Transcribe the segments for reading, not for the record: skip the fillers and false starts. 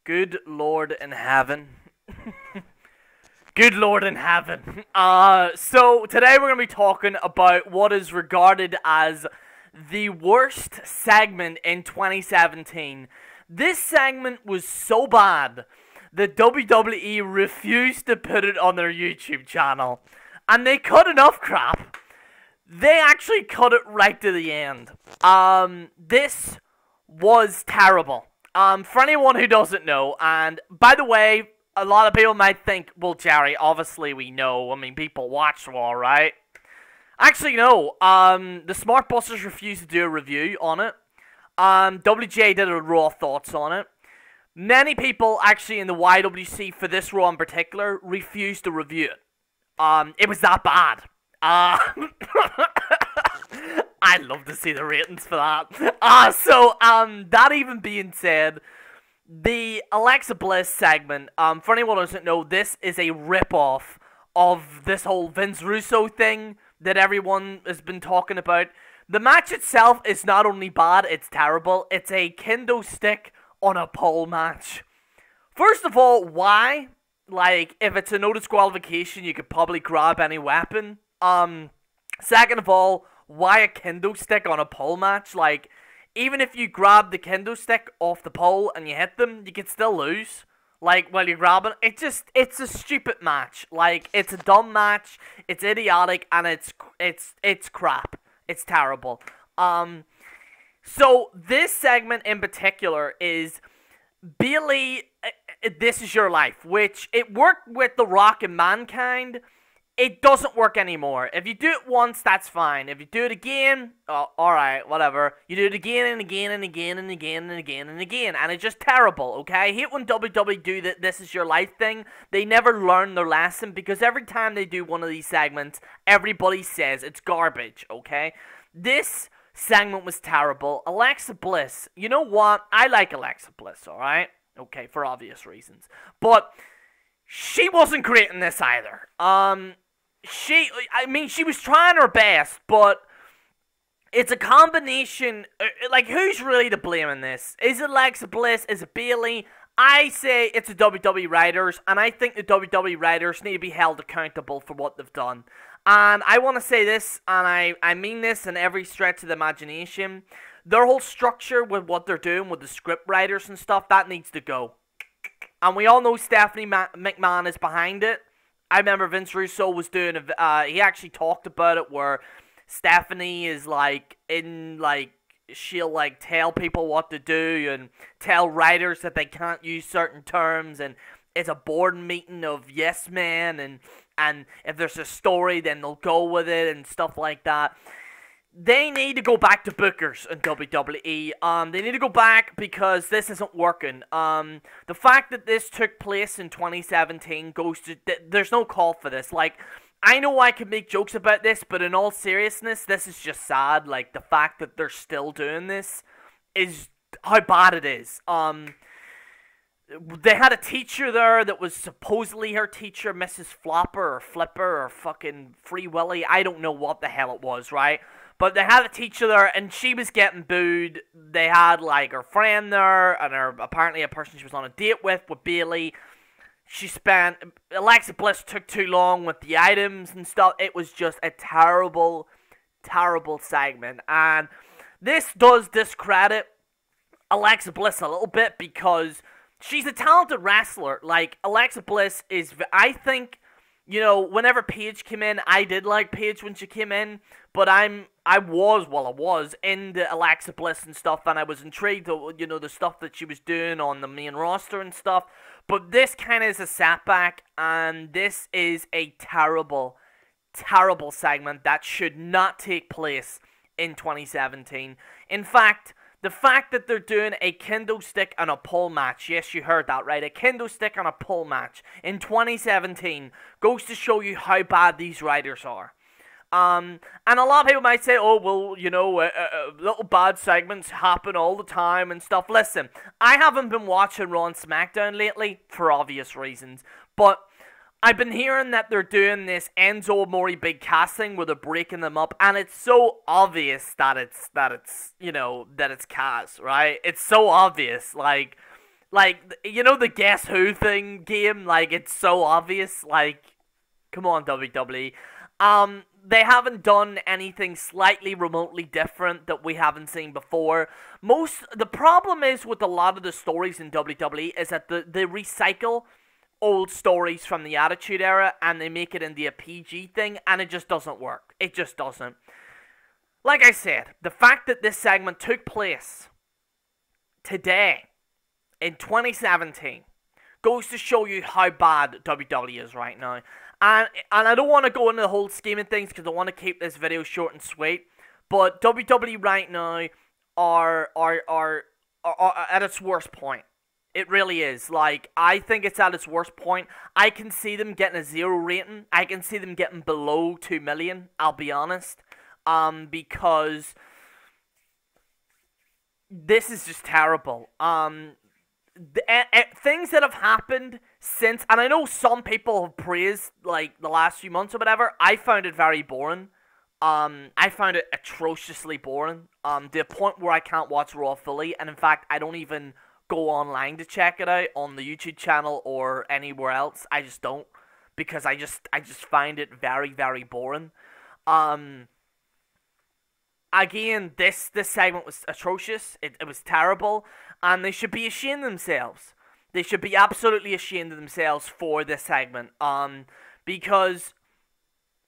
Good Lord in heaven. Good Lord in heaven. So today we're going to be talking about what is regarded as the worst segment in 2017. This segment was so bad that WWE refused to put it on their YouTube channel. And they cut enough crap. They actually cut it right to the end. This was terrible. For anyone who doesn't know, and by the way, a lot of people might think, well, Jerry, obviously we know. I mean, people watch Raw, right? Actually, no. The Smart Busters refused to do a review on it. WJ did a Raw thoughts on it. Many people, actually, in the YWC, for this Raw in particular, refused to review it. It was that bad. I'd love to see the ratings for that. That even being said, the Alexa Bliss segment, for anyone who doesn't know, this is a rip-off of this whole Vince Russo thing that everyone has been talking about. The match itself is not only bad, it's terrible. It's a kendo stick on a pole match. First of all, why? Like, if it's a no disqualification, you could probably grab any weapon. Second of all, why a kendo stick on a pole match? Like, even if you grab the kendo stick off the pole and you hit them, you could still lose. Like, while you're grabbing, it's a stupid match. Like, it's a dumb match, it's idiotic, and it's crap. It's terrible. So, this segment in particular is Bayley, This Is Your Life, which it worked with The Rock and Mankind. It doesn't work anymore. If you do it once, that's fine. If you do it again, alright, whatever. You do it again and again and again and again and again and again. And it's just terrible, okay? I hate when WWE do that This Is Your Life thing. They never learn their lesson because every time they do one of these segments, everybody says it's garbage, okay? This segment was terrible. Alexa Bliss, you know what? I like Alexa Bliss, alright? Okay, for obvious reasons. But she wasn't great in this either. She was trying her best, but it's a combination. Like, who's really to blame in this? Is it Alexa Bliss? Is it Bayley? I say it's the WWE writers, and I think the WWE writers need to be held accountable for what they've done. And I want to say this, and I mean this in every stretch of the imagination. Their whole structure with what they're doing with the script writers and stuff, that needs to go. And we all know Stephanie McMahon is behind it. I remember Vince Russo was doing he actually talked about it where Stephanie is she'll tell people what to do and tell writers that they can't use certain terms, and it's a board meeting of yes men, and if there's a story then they'll go with it and stuff like that. They need to go back to bookers in WWE. They need to go back because this isn't working. The fact that this took place in 2017 goes to... There's no call for this. Like, I know I can make jokes about this, but in all seriousness, this is just sad. Like, the fact that they're still doing this is how bad it is. They had a teacher there that was supposedly her teacher, Mrs. Flopper or Flipper or fucking Free Willy. I don't know what the hell it was, right? But they had a teacher there, and she was getting booed. They had, like, her friend there, and apparently a person she was on a date with Bayley. Alexa Bliss took too long with the items and stuff. It was just a terrible, terrible segment. And this does discredit Alexa Bliss a little bit because she's a talented wrestler. Like, Alexa Bliss is, I think, you know, whenever Paige came in, I did like Paige when she came in, but I was into Alexa Bliss and stuff, and I was intrigued, you know, the stuff that she was doing on the main roster and stuff, but this kind of is a setback, and this is a terrible, terrible segment that should not take place in 2017. In fact, the fact that they're doing a kendo stick and a pole match, yes, you heard that right, a kendo stick and a pole match in 2017 goes to show you how bad these writers are. And a lot of people might say, oh, well, you know, little bad segments happen all the time and stuff. Listen, I haven't been watching Raw and SmackDown lately for obvious reasons, but I've been hearing that they're doing this Enzo Amore big casting where they're breaking them up, and it's so obvious that it's you know, that it's Kaz, right? It's so obvious. Like, Like, you know the Guess Who thing game? Like, it's so obvious. Like, come on, WWE. They haven't done anything slightly remotely different that we haven't seen before. The problem is with a lot of the stories in WWE is that they recycle old stories from the Attitude Era and they make it into a PG thing, and it just doesn't work. It just doesn't. Like I said, the fact that this segment took place today in 2017 goes to show you how bad WWE is right now. And I don't want to go into the whole scheme of things because I want to keep this video short and sweet. But WWE right now are at its worst point. It really is. Like, I think it's at its worst point. I can see them getting a 0 rating. I can see them getting below 2 million, I'll be honest. Because this is just terrible. Things that have happened since, and I know some people have praised like the last few months or whatever. I found it very boring. I found it atrociously boring. To the point where I can't watch Raw fully, and in fact, I don't even go online to check it out on the YouTube channel or anywhere else. I just don't, because I just find it very, very boring. Again, this segment was atrocious. It was terrible, and they should be ashamed of themselves. They should be absolutely ashamed of themselves for this segment. Because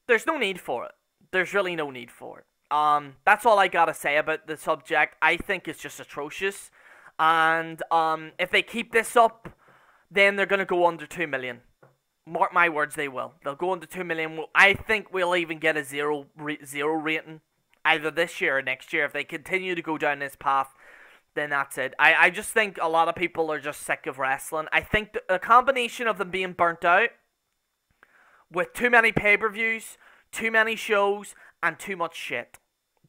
there's no need for it. There's really no need for it. That's all I gotta say about the subject. I think it's just atrocious, and if they keep this up, then they're gonna go under 2 million. Mark my words, they will. They'll go under 2 million. I think we'll even get a 0 rating. Either this year or next year. If they continue to go down this path, then that's it. I just think a lot of people are just sick of wrestling. I think a combination of them being burnt out with too many pay-per-views, too many shows, and too much shit.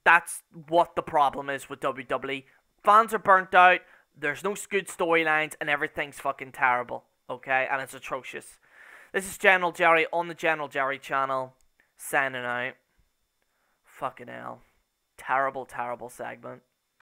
That's what the problem is with WWE. Fans are burnt out, there's no good storylines, and everything's fucking terrible. Okay? And it's atrocious. This is General Jerry on the General Jerry channel, signing out. Fucking hell. Terrible, terrible segment.